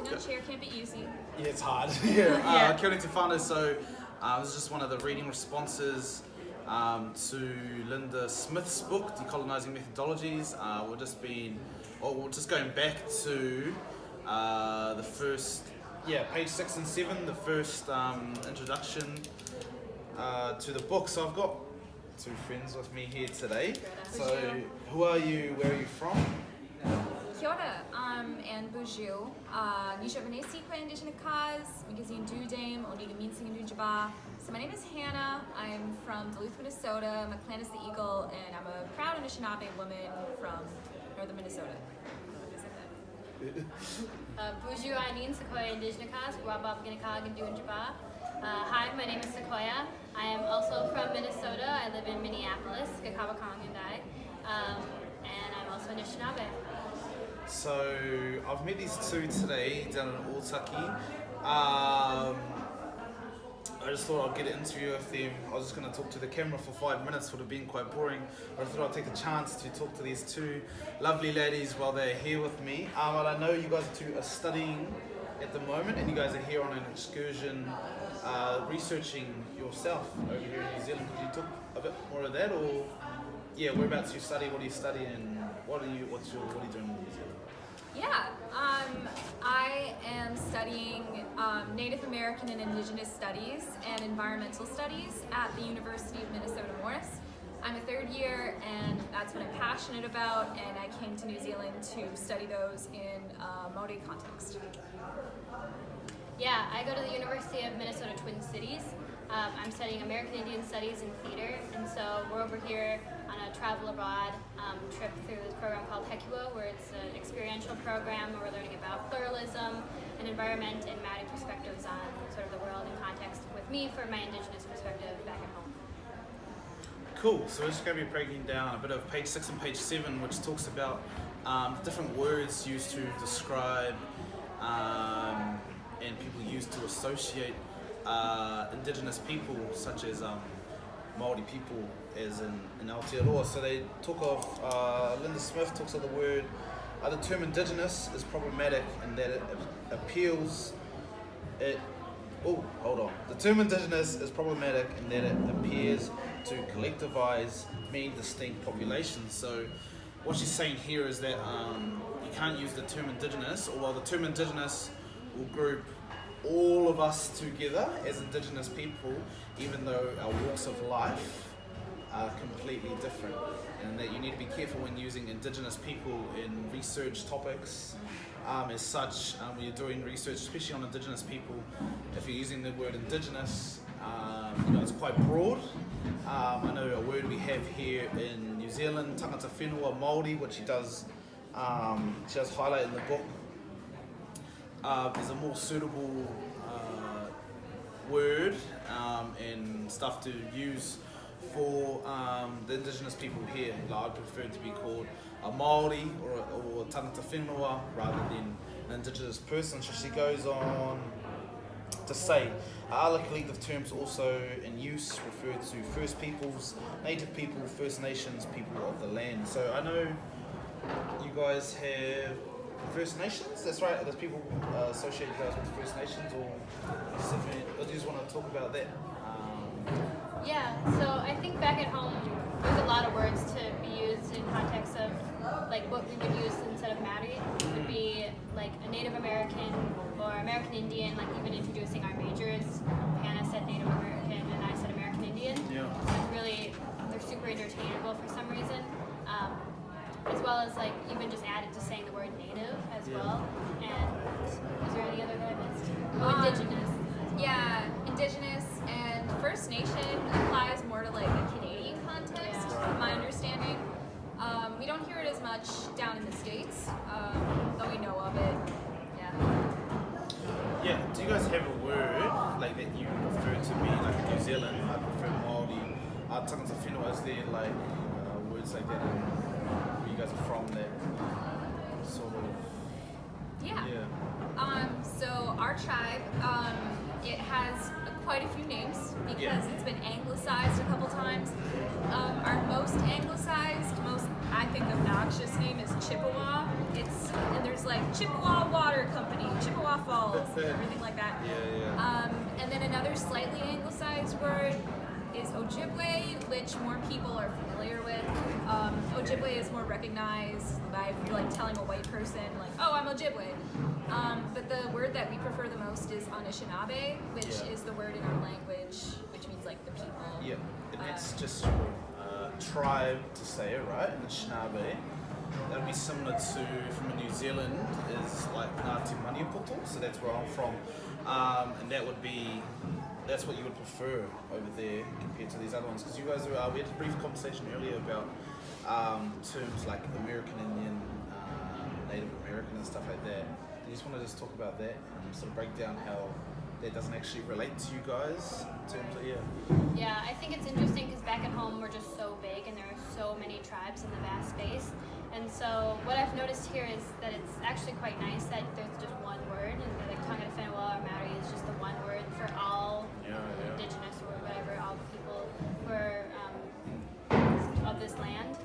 Being on chair can't be easy. Yeah, it's hard. Yeah. Kia ora te whānau. So this is just one of the reading responses to Linda Smith's book, Decolonizing Methodologies. We're just going back to the first, page 6 and 7, the first introduction to the book. So I've got two friends with me here today. So who are you? Where are you from? Kia ora, Anne Bourgeau. Nisha Vanessa Kwa Indigenous Cause, Magazine Dudame, Oniga Minsing and Dujaba. So my name is Hannah. I'm from Duluth, Minnesota. My clan is the Eagle, and I'm a proud Anishinaabe woman from northern Minnesota. Bourgeau Anin Sequoia Indigenous Cause, Wabab Ginakag and Dujaba. Hi, my name is Sequoia. I am also from Minnesota. I live in Minneapolis, Kakawakong and and I'm also Anishinaabe. So I've met these two today down in Otaki. I just thought I'd get an interview with them. I was just going to talk to the camera for 5 minutes, would have been quite boring. But I thought I'd take the chance to talk to these two lovely ladies while they're here with me. Well, I know you guys two are studying at the moment, and you guys are here on an excursion researching yourself over here in New Zealand. Could you talk a bit more of that, or whereabouts you study? What do you study, and what are you doing in New Zealand? Yeah, I am studying Native American and Indigenous Studies and Environmental Studies at the University of Minnesota Morris. I'm a third year, and that's what I'm passionate about, and I came to New Zealand to study those in a Maori context. Yeah, I go to the University of Minnesota Twin Cities. I'm studying American Indian Studies and Theater, and so we're over here on a travel abroad trip through this program called Hekua, where it's an experiential program where we're learning about pluralism and environment and Maori perspectives on sort of the world in context with me for my Indigenous perspective back at home. Cool, so we're just going to be breaking down a bit of page 6 and page 7, which talks about different words used to describe and people used to associate Indigenous people, such as Maori people, as in Aotearoa. So they talk of, Linda Smith talks of the word, the term Indigenous is problematic in that it appeals, the term Indigenous is problematic in that it appears to collectivize many distinct populations. So what she's saying here is that you can't use the term Indigenous, or while the term Indigenous will group all of us together as Indigenous people, even though our walks of life are completely different, and that you need to be careful when using Indigenous people in research topics. As such, when you're doing research, especially on Indigenous people, if you're using the word Indigenous, it's quite broad. I know a word we have here in New Zealand, tangata whenua Māori, which she does highlight in the book, is a more suitable word and stuff to use for the Indigenous people here. Like, I prefer to be called a Māori or tangata whenua rather than an Indigenous person. So she goes on to say, other collective terms also in use refer to First Peoples, Native people, First Nations, people of the land. So I know you guys have First Nations, that's right, there's people associate you guys with First Nations, or do you just want to talk about that? Yeah, so I think back at home, there's a lot of words to be used in context of like what we would use instead of Maori. It would be like a Native American or American Indian, like even introducing our majors. Hannah said Native American and I said American Indian. Yeah. So it's really, they're super interchangeable for some reason. As well as like even just added to saying the word native as well. And is there any other that I missed? Indigenous. Yeah, Indigenous and First Nation applies more to like a Canadian context, from my understanding. We don't hear it as much down in the States, though we know of it. Yeah, do you guys have a word like that you prefer to be, like in New Zealand? I prefer Māori. Tangata whenua, is there like words like that where you guys are from that sort of? So our tribe, it has quite a few names because it's been anglicized a couple times. Our most anglicized, most I think obnoxious name is Chippewa. And there's like Chippewa Water Company, Chippewa waffles, everything like that. And then another slightly anglicized word is Ojibwe, which more people are familiar with. Ojibwe is more recognized by like telling a white person like, oh, I'm Ojibwe. But the word that we prefer the most is Anishinaabe, which is the word in our language, which means like the people. Yeah, and it's just tribe to say it, right? Anishinaabe. That would be similar to, from New Zealand, is like Ngāti Maniapoto, so that's where I'm from. And that would be, that's what you would prefer over there compared to these other ones. Because you guys, we had a brief conversation earlier about terms like American Indian, Native American and stuff like that. Do you just want to just talk about that and sort of break down how that doesn't actually relate to you guys in terms of, Yeah, I think it's interesting because back at home we're just so big and there are so many tribes in the vast space. And so what I've noticed here is that it's actually quite nice that there's just one word, and like Tongva Whenua or Maori is just the one word for all indigenous or whatever, all the people who are of this land.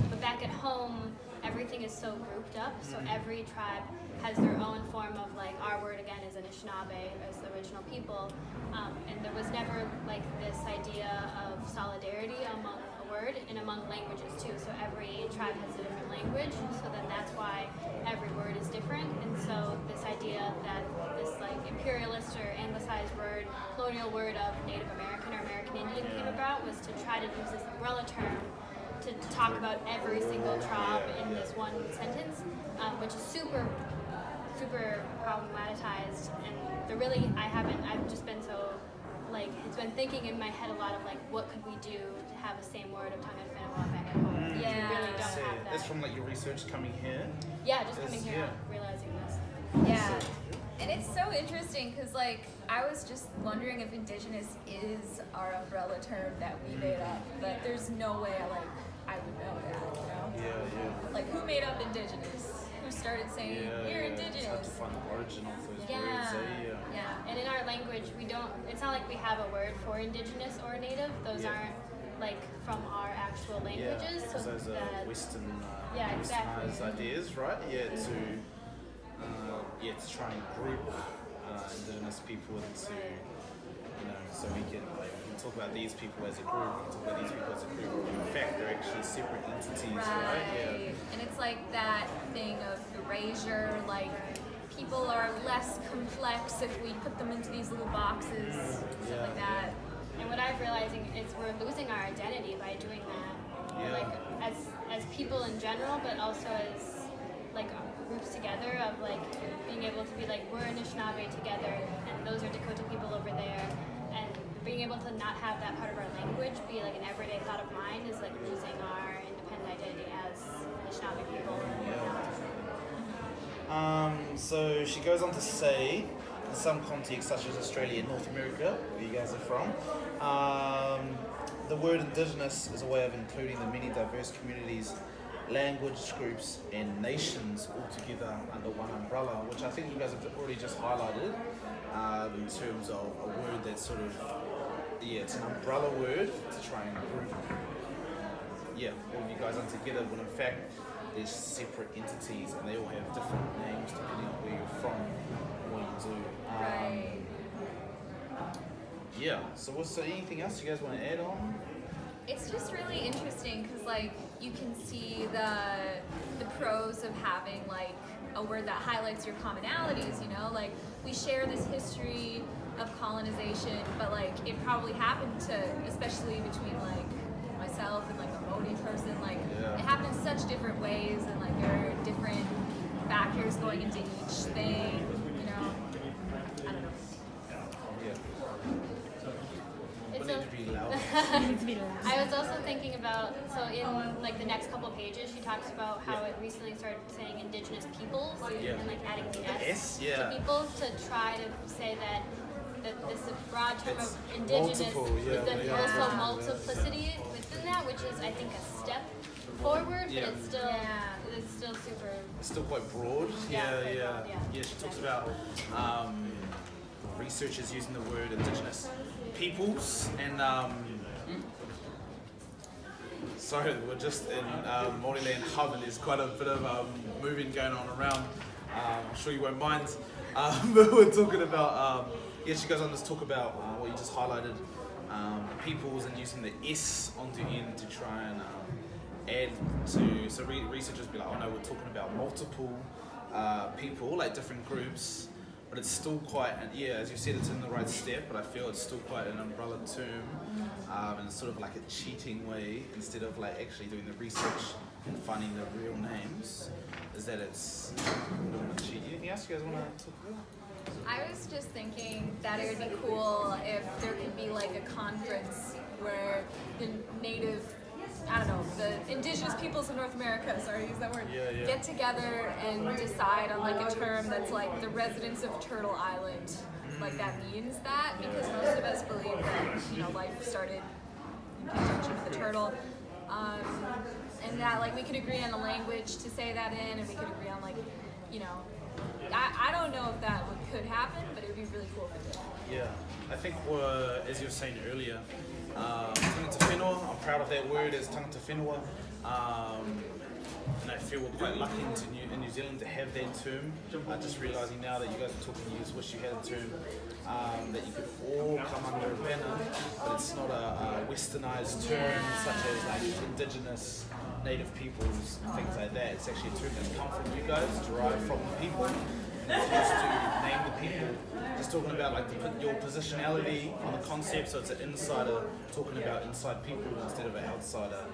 But back at home, everything is so grouped up, so every tribe has their own form of, like, our word again is Anishinaabe as the original people, and there was never like this idea of solidarity among a word and among languages too. So every tribe has a different language, so then that's why every word is different. And so this idea that this like imperialist or anglicized word, colonial word of Native American or American Indian came about was to try to use this umbrella term to talk about every single tribe in this one sentence, which is super problematized. And I've just been so, like, it's been thinking in my head a lot of like, what could we do to have the same word of Tongva Whenua back at home? We really don't have that. That's from like your research coming here? Yeah, just coming here, realizing this. Yeah. And it's so interesting because, like, I was just wondering if indigenous is our umbrella term that we made up, but there's no way I would know that, you know? Yeah. Like, who made up indigenous? Who started saying, you're indigenous? It's hard to find the origin of those words. Yeah. And in our language, it's not like we have a word for indigenous or native. Those aren't, like, from our actual languages. Yeah, so those are Western, Westernized ideas, right? To try and group indigenous people into, so we can talk about these people as a group, talk about these people as a group. In fact, they're actually separate entities, right? Yeah. And it's like that thing of erasure, like people are less complex if we put them into these little boxes, stuff like that. And what I'm realizing is we're losing our identity by doing that. Like as people in general, but also as like groups together of like being able to be like, we're Anishinaabe together and those are Dakota people over there, and being able to not have that part of our language be like an everyday thought of mine is like losing our independent identity as Anishinaabe people. So she goes on to say, in some contexts such as Australia and North America, where you guys are from, the word indigenous is a way of including the many diverse communities, language groups and nations all together under one umbrella, which I think you guys have already just highlighted in terms of a word that's sort of, it's an umbrella word to try and group all of you guys under together, when in fact there's separate entities and they all have different names depending on where you're from and what you do. So anything else you guys want to add on? It's just really interesting because, like, you can see the pros of having like a word that highlights your commonalities, you know, like we share this history of colonization, but like it probably happened to, especially between like myself and like a Māori person, like it happened in such different ways, and like there are different factors going into each thing, you know. I don't know. I was also thinking about, so in like the next couple of pages, she talks about how it recently started saying indigenous peoples and like adding the S to peoples to try to say that this broad term of indigenous, but then also multiplicity within that, which is I think a step forward, but it's still super. It's still quite broad. She talks about researchers using the word indigenous peoples, and sorry, we're just in Māori Land Hub, and there's quite a bit of moving going on around. I'm sure you won't mind. But we're talking about, she goes on to talk about what you just highlighted, peoples, and using the S on the end to try and add to, so researchers be like, oh no, we're talking about multiple people, like different groups, but it's still quite, as you said, it's in the right step, but I feel it's still quite an umbrella term, and it's sort of like a cheating way, instead of like actually doing the research and finding the real names, is that it's a cheat. Anything else you guys want to talk about? I was just thinking that it would be cool if there could be like a conference where the native, I don't know, the indigenous peoples of North America, sorry to use that word, get together and decide on like a term that's like the residents of Turtle Island, like that means that, because most of us believe that, you know, life started in conjunction with the turtle, and that like we could agree on a language to say that in, and we could agree on like, you know, I don't know if that could happen, but it would be really cool if it did. Yeah, I think as you were saying earlier, tangata whenua, I'm proud of that word as tangata whenua, and I feel we're quite lucky in New Zealand to have that term. Just realising now that you guys are talking, you just wish you had a term that you could all come under a banner, but it's not a westernised term such as like indigenous, native peoples, and things like that. It's actually a term that's come from you guys, derived from the people. It's used to name the people, just talking about like your positionality on the concept, so it's an insider talking about inside people instead of an outsider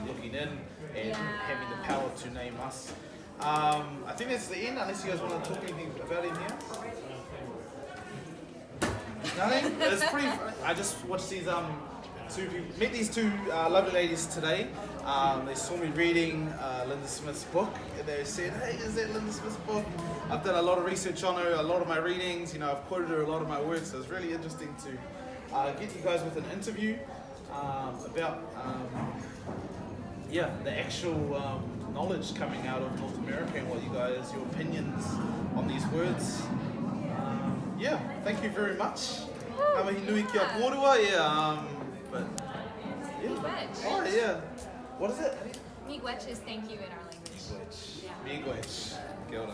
looking in and having the power to name us. I think that's the end, unless you guys want to talk anything about anything else. Nothing? It's pretty fun. I just watched these met these two lovely ladies today. They saw me reading Linda Smith's book, and they said, hey, is that Linda Smith's book? I've done a lot of research on her, a lot of my readings, you know, I've quoted her a lot of my work, so it's really interesting to get you guys with an interview about the actual knowledge coming out of North America and what you guys, your opinions on these words. Thank you very much. Nui kia kōrua, but what is it? Miigwech is thank you in our language. Miigwech. Kia ora.